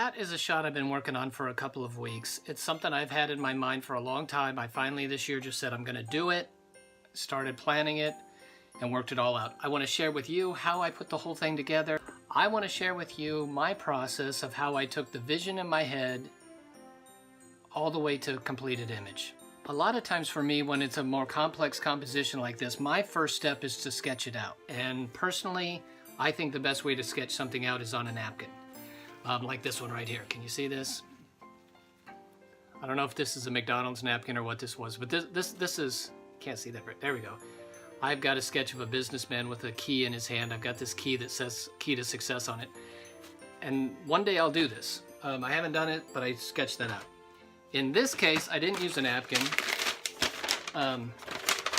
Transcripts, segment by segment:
That is a shot I've been working on for a couple of weeks. It's something I've had in my mind for a long time. I finally this year just said I'm going to do it, started planning it, and worked it all out. I want to share with you how I put the whole thing together. I want to share with you my process of how I took the vision in my head all the way to completed image. A lot of times for me, when it's a more complex composition like this, my first step is to sketch it out. And personally, I think the best way to sketch something out is on a napkin. Like this one right here. Can you see this? I don't know if this is a McDonald's napkin or what this was, but this is, can't see that right. There we go. I've got a sketch of a businessman with a key in his hand. I've got this key that says key to success on it. And one day I'll do this. I haven't done it, but I sketched that out. In this case, I didn't use a napkin.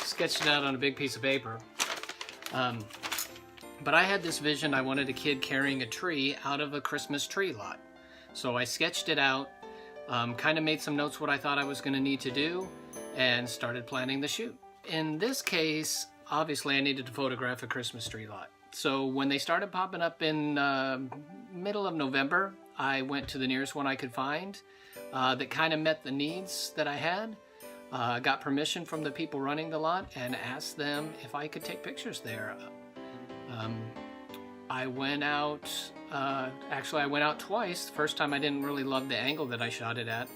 Sketched it out on a big piece of paper. But I had this vision. I wanted a kid carrying a tree out of a Christmas tree lot. So I sketched it out, kind of made some notes what I thought I was going to need to do, and started planning the shoot. In this case, obviously I needed to photograph a Christmas tree lot. So when they started popping up in middle of November, I went to the nearest one I could find that kind of met the needs that I had. Got permission from the people running the lot and asked them if I could take pictures there. I went out, actually I went out twice. The first time I didn't really love the angle that I shot it at,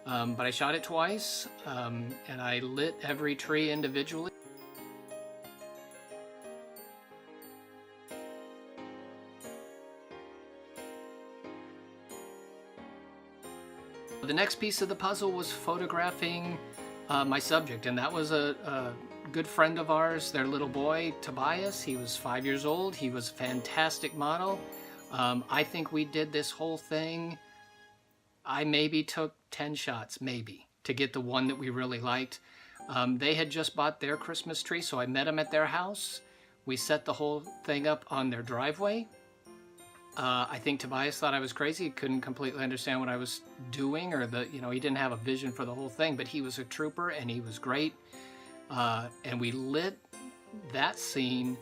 but I shot it twice, and I lit every tree individually. The next piece of the puzzle was photographing my subject, and that was a good friend of ours, their little boy, Tobias. He was 5 years old. He was a fantastic model. I think we did this whole thing, I maybe took 10 shots, maybe, to get the one that we really liked. They had just bought their Christmas tree, so I met them at their house. We set the whole thing up on their driveway. I think Tobias thought I was crazy. He couldn't completely understand what I was doing, or he didn't have a vision for the whole thing, but he was a trooper and he was great. And we lit that scene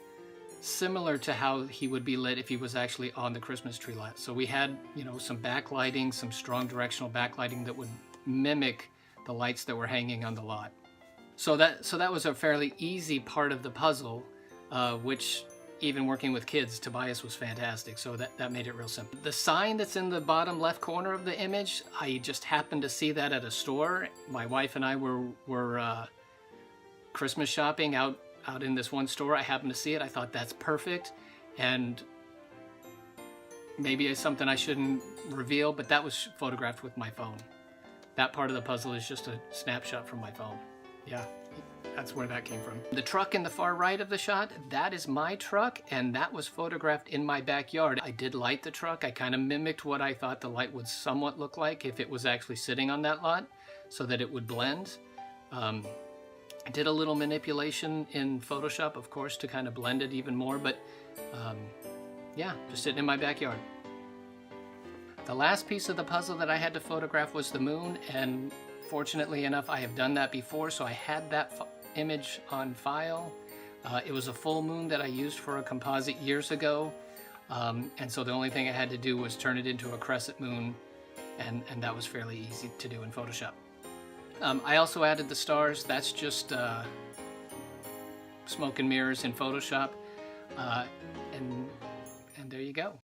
similar to how he would be lit if he was actually on the Christmas tree lot. So we had, some backlighting, some strong directional backlighting that would mimic the lights that were hanging on the lot. So that was a fairly easy part of the puzzle, which even working with kids, Tobias was fantastic. So that made it real simple. The sign that's in the bottom left corner of the image, I just happened to see that at a store. My wife and I were Christmas shopping out in this one store. I happened to see it. I thought that's perfect, and maybe it's something I shouldn't reveal, but that was photographed with my phone. That part of the puzzle is just a snapshot from my phone. Yeah, that's where that came from. The truck in the far right of the shot, that is my truck, and that was photographed in my backyard. I did light the truck. I kind of mimicked what I thought the light would somewhat look like if it was actually sitting on that lot, so that it would blend. I did a little manipulation in Photoshop, of course, to kind of blend it even more, but yeah, just sitting in my backyard. The last piece of the puzzle that I had to photograph was the moon, and fortunately enough, I have done that before, so I had that image on file. It was a full moon that I used for a composite years ago, and so the only thing I had to do was turn it into a crescent moon, and that was fairly easy to do in Photoshop. I also added the stars. That's just smoke and mirrors in Photoshop, and there you go.